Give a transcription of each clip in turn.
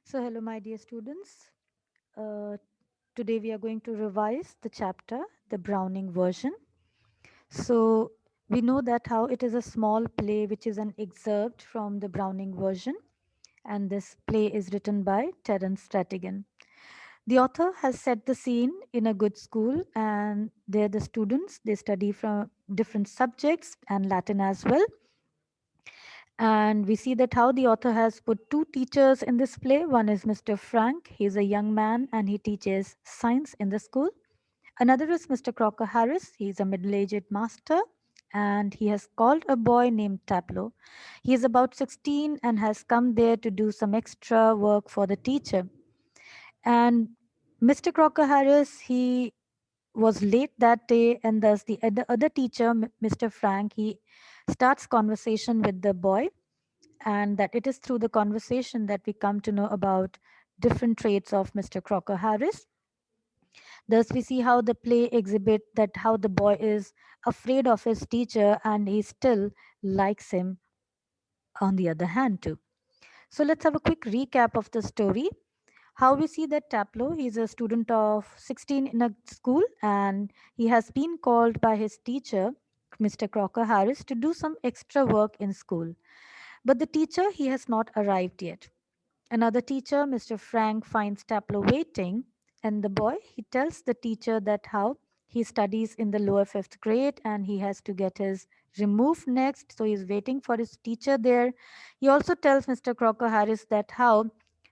So, hello, my dear students. Uh, Today we are going to revise the chapter, the Browning version. So, we know that how it is a small play which is an excerpt from the Browning version, and this play is written by Terence Stratigan. The author has set the scene in a good school, and there the students they study from different subjects and Latin as well. And we see that how the author has put two teachers in this play. One is Mr. Frank. He's a young man and he teaches science in the school. Another is Mr. Crocker Harris. He's a middle aged master and he has called a boy named Taplow. He is about 16 and has come there to do some extra work for the teacher. And Mr. Crocker Harris, he was late that day, and thus the other teacher, Mr. Frank, he starts conversation with the boy, and that it is through the conversation that we come to know about different traits of Mr. Crocker Harris. Thus, we see how the play exhibit that how the boy is afraid of his teacher and he still likes him on the other hand too. So let's have a quick recap of the story. How we see that Taplow, he's a student of 16 in a school and he has been called by his teacher, Mr. Crocker Harris, to do some extra work in school. But the teacher, he has not arrived yet. Another teacher, Mr. Frank, finds Taplow waiting, and the boy he tells the teacher that how he studies in the lower fifth grade and he has to get his removed next, so he's waiting for his teacher there. He also tells Mr. Crocker Harris that how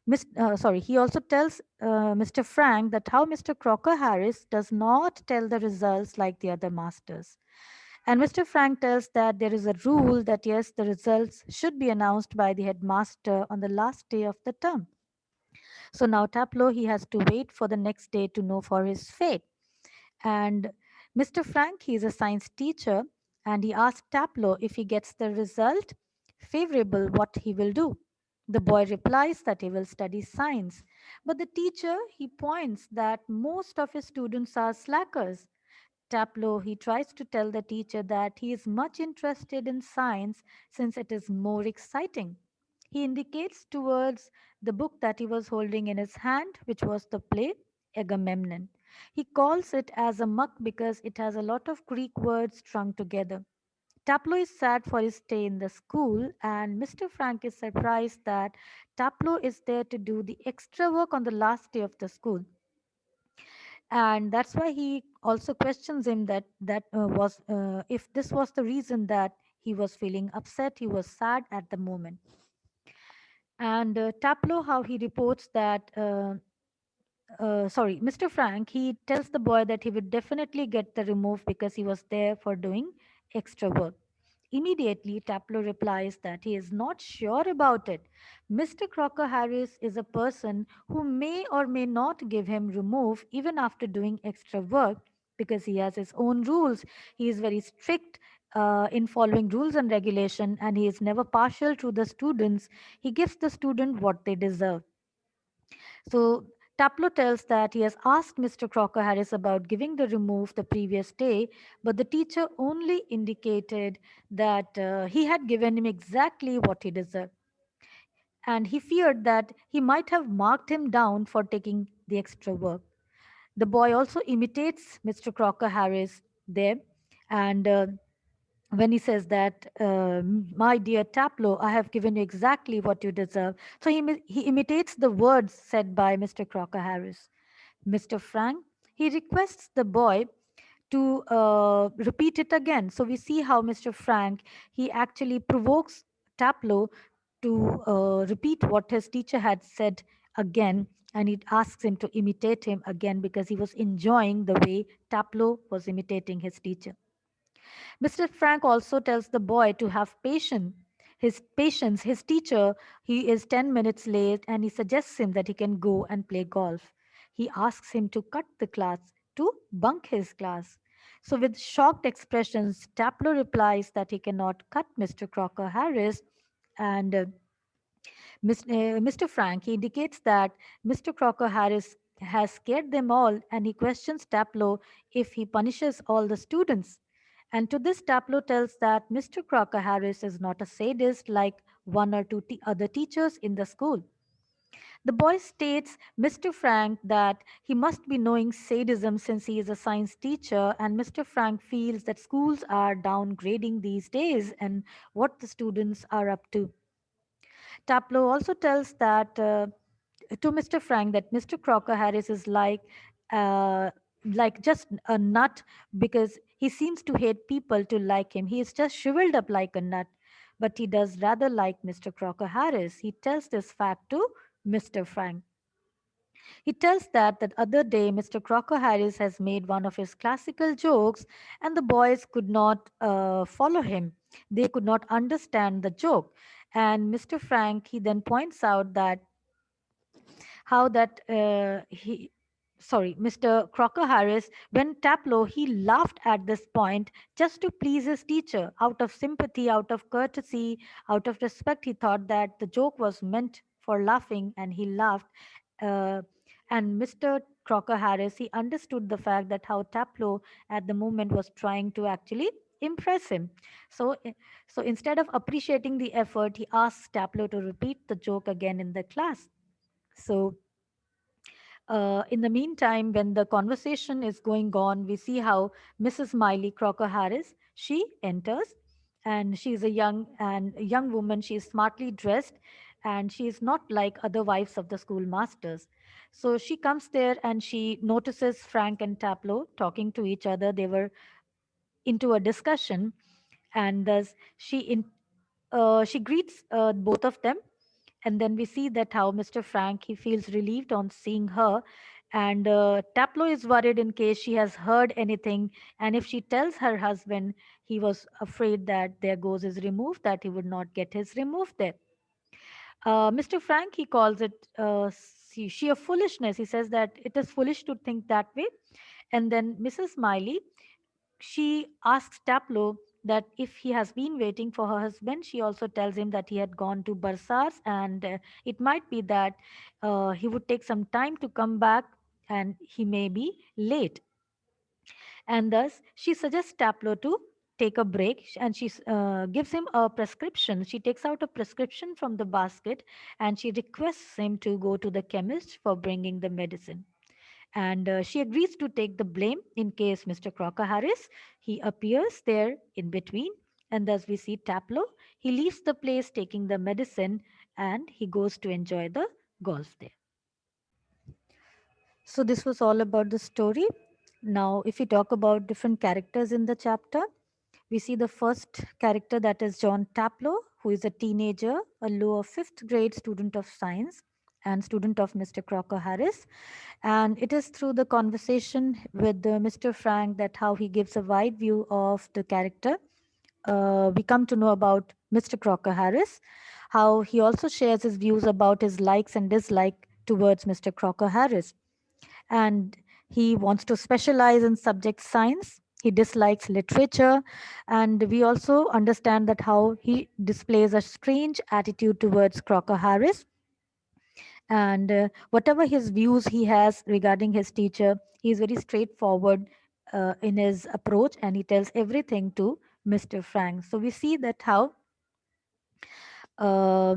he also tells Mr. Frank that how Mr. Crocker Harris does not tell the results like the other masters. And Mr. Frank tells that there is a rule that yes, the results should be announced by the headmaster on the last day of the term. So now Taplow, he has to wait for the next day to know for his fate. And Mr. Frank, he is a science teacher, and he asks Taplow if he gets the result favorable, what he will do. The boy replies that he will study science. But the teacher, he points that most of his students are slackers. Taplow, he tries to tell the teacher that he is much interested in science since it is more exciting. He indicates towards the book that he was holding in his hand, which was the play Agamemnon. He calls it as a muck because it has a lot of Greek words strung together. Taplow is sad for his stay in the school, and Mr. Frank is surprised that Taplow is there to do the extra work on the last day of the school. And that's why he also questions him that was if this was the reason that he was feeling upset, he was sad at the moment. And Taplow, how he reports that Mr. Frank, he tells the boy that he would definitely get the remove because he was there for doing extra work. Immediately, Taplow replies that he is not sure about it. Mr. Crocker Harris is a person who may or may not give him remove even after doing extra work because he has his own rules. He is very strict in following rules and regulation, and he is never partial to the students. He gives the student what they deserve. So Taplow tells that he has asked Mr. Crocker Harris about giving the remove the previous day, but the teacher only indicated that he had given him exactly what he deserved. And he feared that he might have marked him down for taking the extra work. The boy also imitates Mr. Crocker Harris there, and when he says that, my dear Taplow, I have given you exactly what you deserve. So he imitates the words said by Mr. Crocker Harris. Mr. Frank, he requests the boy to repeat it again. So we see how Mr. Frank, he actually provokes Taplow to repeat what his teacher had said again. And he asks him to imitate him again because he was enjoying the way Taplow was imitating his teacher. Mr. Frank also tells the boy to have patience. His teacher, he is 10 minutes late and he suggests him that he can go and play golf. He asks him to cut the class, to bunk his class. So, with shocked expressions, Taplow replies that he cannot cut Mr. Crocker Harris, and Mr. Frank, he indicates that Mr. Crocker Harris has scared them all and he questions Taplow if he punishes all the students. And to this, Taplow tells that Mr. Crocker Harris is not a sadist like one or two other teachers in the school. The boy states Mr. Frank that he must be knowing sadism since he is a science teacher, and Mr. Frank feels that schools are downgrading these days and what the students are up to. Taplow also tells that to Mr. Frank that Mr. Crocker Harris is uh, like just a nut because he seems to hate people to like him. He is just shriveled up like a nut, but he does rather like Mr. Crocker Harris. He tells this fact to Mr. Frank. He tells that other day Mr. Crocker Harris has made one of his classical jokes, and the boys could not follow him. They could not understand the joke. And Mr. Frank, he then points out that how that he sorry Mr. Crocker Harris, when Taplow, he laughed at this point just to please his teacher out of sympathy, out of courtesy, out of respect. He thought that the joke was meant for laughing, and he laughed. uh, and Mr. Crocker Harris, he understood the fact that how Taplow at the moment was trying to actually impress him. So instead of appreciating the effort, he asked Taplow to repeat the joke again in the class. So in the meantime, when the conversation is going on, we see how Mrs. Miley Crocker Harris, she enters, and she's a young woman. She is smartly dressed, and she is not like other wives of the schoolmasters. So she comes there and she notices Frank and Taplow talking to each other. They were into a discussion, and thus she greets both of them, and then we see that how Mr. Frank, he feels relieved on seeing her, and Taplow is worried in case she has heard anything, and if she tells her husband, he was afraid that there goes his remove, that he would not get his remove there. Mr. Frank, he calls it sheer foolishness. He says that it is foolish to think that way. And then Mrs. Miley, she asks Taplow that if he has been waiting for her husband. She also tells him that he had gone to Barsars, and it might be that he would take some time to come back and he may be late. And thus, she suggests Taplow to take a break, and she gives him a prescription. She takes out a prescription from the basket and she requests him to go to the chemist for bringing the medicine, and she agrees to take the blame in case Mr. Crocker Harris, he appears there in between, and thus we see Taplow, he leaves the place taking the medicine, and he goes to enjoy the golf there. So this was all about the story. Now if we talk about different characters in the chapter, we see the first character, that is John Taplow, who is a teenager, a lower fifth grade student of science and student of Mr. Crocker Harris. And it is through the conversation with Mr. Frank that how he gives a wide view of the character. We come to know about Mr. Crocker Harris, how he also shares his views about his likes and dislikes towards Mr. Crocker Harris. And he wants to specialize in subject science. He dislikes literature, and we also understand that how he displays a strange attitude towards Crocker Harris, and whatever his views he has regarding his teacher, he is very straightforward in his approach, and he tells everything to Mr. Frank. So we see that how uh,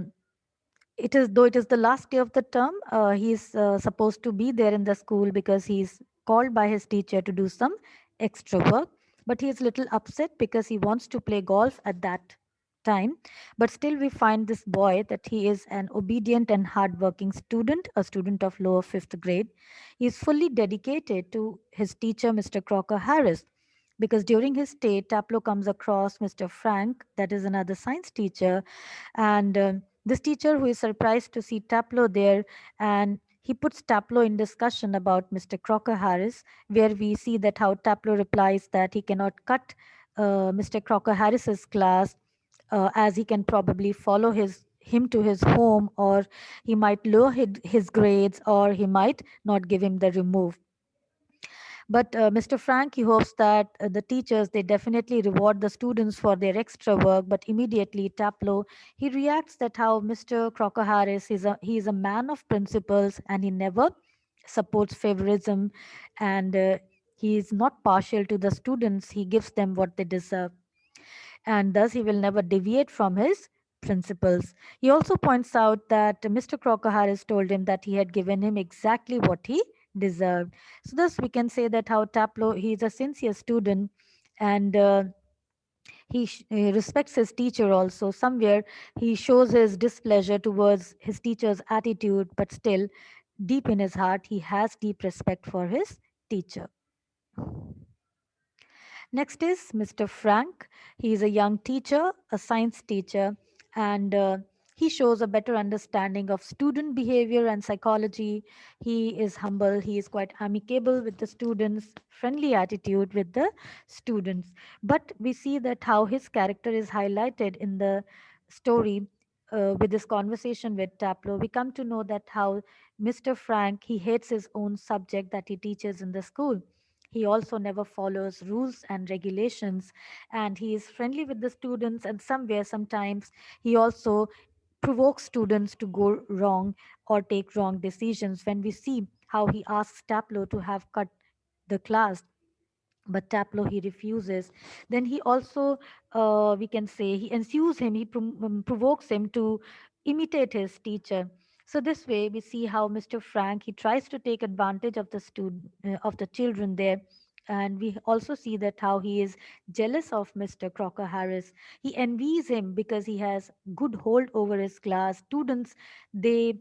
it is, though it is the last day of the term, he's supposed to be there in the school because he's called by his teacher to do some extra work, but he is little upset because he wants to play golf at that time. But still we find this boy that he is an obedient and hardworking student, a student of lower fifth grade. He is fully dedicated to his teacher, Mr. Crocker Harris, because during his stay, Taplow comes across Mr. Frank, that is another science teacher, and this teacher, who is surprised to see Taplow there, and he puts Taplow in discussion about Mr. Crocker Harris, where we see that how Taplow replies that he cannot cut Mr. Crocker Harris's class, as he can probably follow him to his home, or he might lower his grades, or he might not give him the remove. But Mr. Frank, he hopes that the teachers, they definitely reward the students for their extra work. But immediately Taplow, he reacts that how Mr. Crocker Harris he is a man of principles, and he never supports favorism, and he is not partial to the students. He gives them what they deserve, and thus he will never deviate from his principles. He also points out that Mr. Crocker Harris told him that he had given him exactly what he deserved. So thus we can say that how Taplow, he is a sincere student, and he respects his teacher also. Somewhere he shows his displeasure towards his teacher's attitude, but still deep in his heart he has deep respect for his teacher. Next is Mr. Frank. He is a young teacher, a science teacher, and he shows a better understanding of student behavior and psychology. He is humble, he is quite amicable with the students, friendly attitude with the students. But we see that how his character is highlighted in the story. With this conversation with Taplow, we come to know that how Mr. Frank, he hates his own subject that he teaches in the school. He also never follows rules and regulations, and he is friendly with the students, and somewhere sometimes he also provokes students to go wrong or take wrong decisions. When we see how he asks Taplow to have cut the class, but Taplow, he refuses. Then he also, we can say, he ensues him, he provokes him to imitate his teacher. So this way, we see how Mr. Frank, he tries to take advantage of the student, of the children there. And we also see that how he is jealous of Mr. Crocker Harris. He envies him because he has good hold over his class. Students, they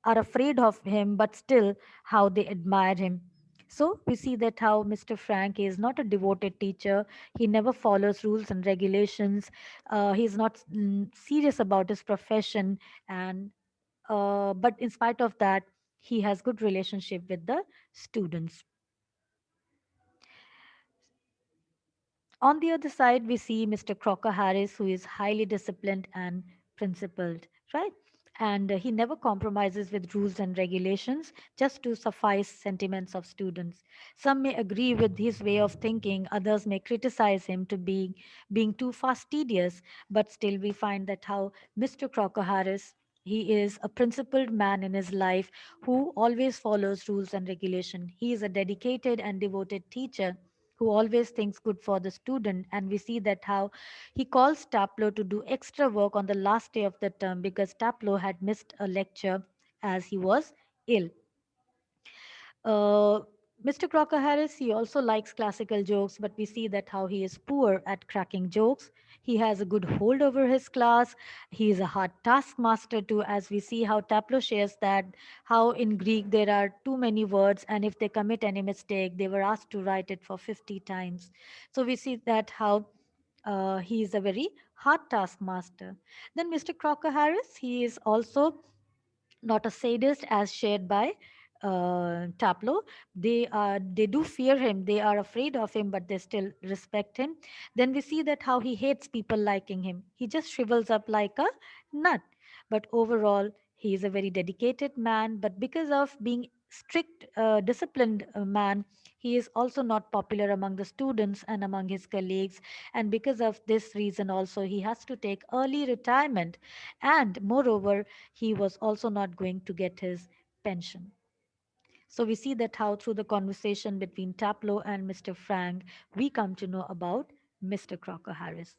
are afraid of him, but still how they admire him. So we see that how Mr. Frank is not a devoted teacher. He never follows rules and regulations. He's not serious about his profession, and but in spite of that, he has good relationship with the students. On the other side, we see Mr. Crocker Harris, who is highly disciplined and principled, right? And he never compromises with rules and regulations just to suffice sentiments of students. Some may agree with his way of thinking, others may criticize him to being too fastidious, but still we find that how Mr. Crocker Harris, he is a principled man in his life who always follows rules and regulation. He is a dedicated and devoted teacher who always thinks good for the student. And we see that how he calls Taplow to do extra work on the last day of the term because Taplow had missed a lecture as he was ill. uh, Mr. Crocker Harris, he also likes classical jokes, but we see that how he is poor at cracking jokes. He has a good hold over his class. He is a hard taskmaster too, as we see how Taplow shares that how in Greek there are too many words, and if they commit any mistake, they were asked to write it for 50 times. So we see that how he is a very hard taskmaster. Then Mr. Crocker Harris, he is also not a sadist as shared by Taplow. They do fear him. They are afraid of him, but they still respect him. Then we see that how he hates people liking him. He just shrivels up like a nut. But overall, he is a very dedicated man. But because of being strict, disciplined man, he is also not popular among the students and among his colleagues. And because of this reason, also he has to take early retirement. And moreover, he was also not going to get his pension. So we see that how through the conversation between Taplow and Mr. Frank, we come to know about Mr. Crocker Harris.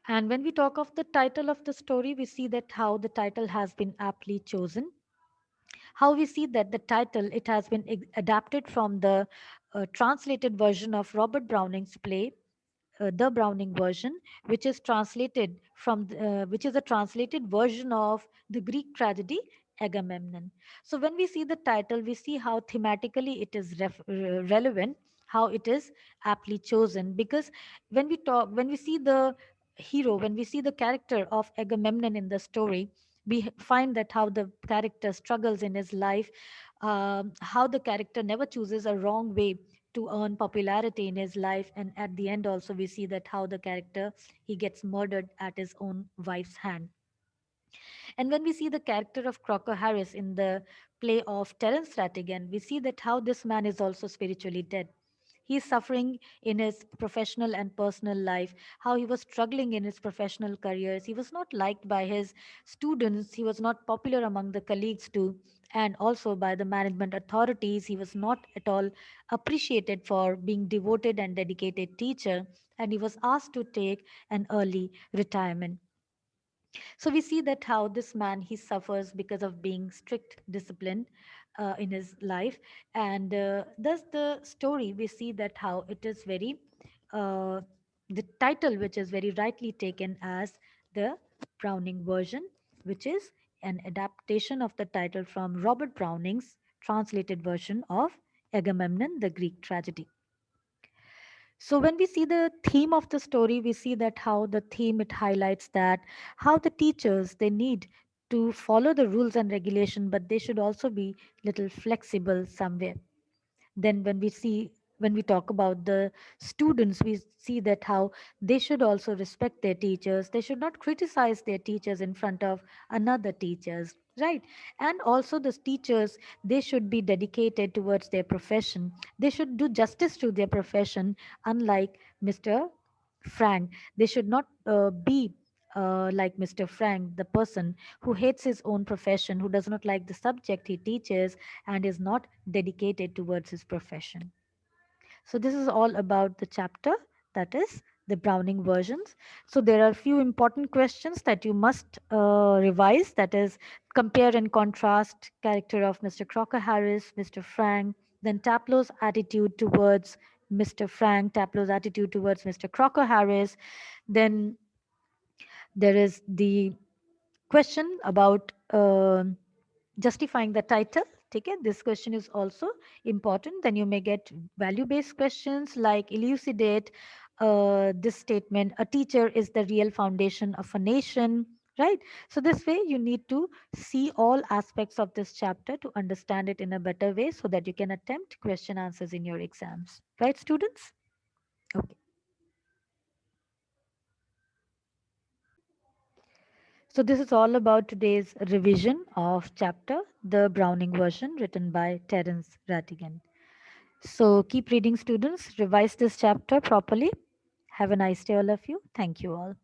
And when we talk of the title of the story, we see that how the title has been aptly chosen. How we see that the title, it has been adapted from the translated version of Robert Browning's play, the Browning version, which is translated from which is a translated version of the Greek tragedy Agamemnon. So when we see the title, we see how thematically it is relevant, how it is aptly chosen. Because when we see the hero, when we see the character of Agamemnon in the story, we find that how the character struggles in his life, how the character never chooses a wrong way to earn popularity in his life, and at the end also we see that how the character, he gets murdered at his own wife's hand. And when we see the character of Crocker Harris in the play of Terence Rattigan, we see that how this man is also spiritually dead. He is suffering in his professional and personal life, how he was struggling in his professional careers. He was not liked by his students, he was not popular among the colleagues too, and also by the management authorities. He was not at all appreciated for being devoted and dedicated teacher, and he was asked to take an early retirement. So we see that how this man, he suffers because of being strict disciplined in his life. And thus the story, we see that how it is very uh, the title, which is very rightly taken as the Browning version, which is an adaptation of the title from Robert Browning's translated version of Agamemnon, the Greek tragedy. So when we see the theme of the story, we see that how the theme, it highlights that how the teachers, they need to follow the rules and regulation, but they should also be little flexible somewhere. Then when we talk about the students, we see that how they should also respect their teachers. They should not criticize their teachers in front of another teachers, right? And also the teachers, they should be dedicated towards their profession. They should do justice to their profession, unlike Mr. Frank. They should not be like Mr. Frank, the person who hates his own profession, who does not like the subject he teaches, and is not dedicated towards his profession. So this is all about the chapter, that is the Browning versions. So there are a few important questions that you must revise, that is compare and contrast character of Mr. Crocker Harris, Mr. Frank, then Taplow's attitude towards Mr. Frank, Taplow's attitude towards Mr. Crocker Harris. Then there is the question about justifying the title. Okay, this question is also important. Then you may get value based questions like elucidate this statement: a teacher is the real foundation of a nation, right? So this way you need to see all aspects of this chapter to understand it in a better way, so that you can attempt question answers in your exams, right, students? Okay. So this is all about today's revision of chapter, the Browning version, written by Terence Rattigan. So keep reading, students. Revise this chapter properly. Have a nice day, all of you. Thank you all.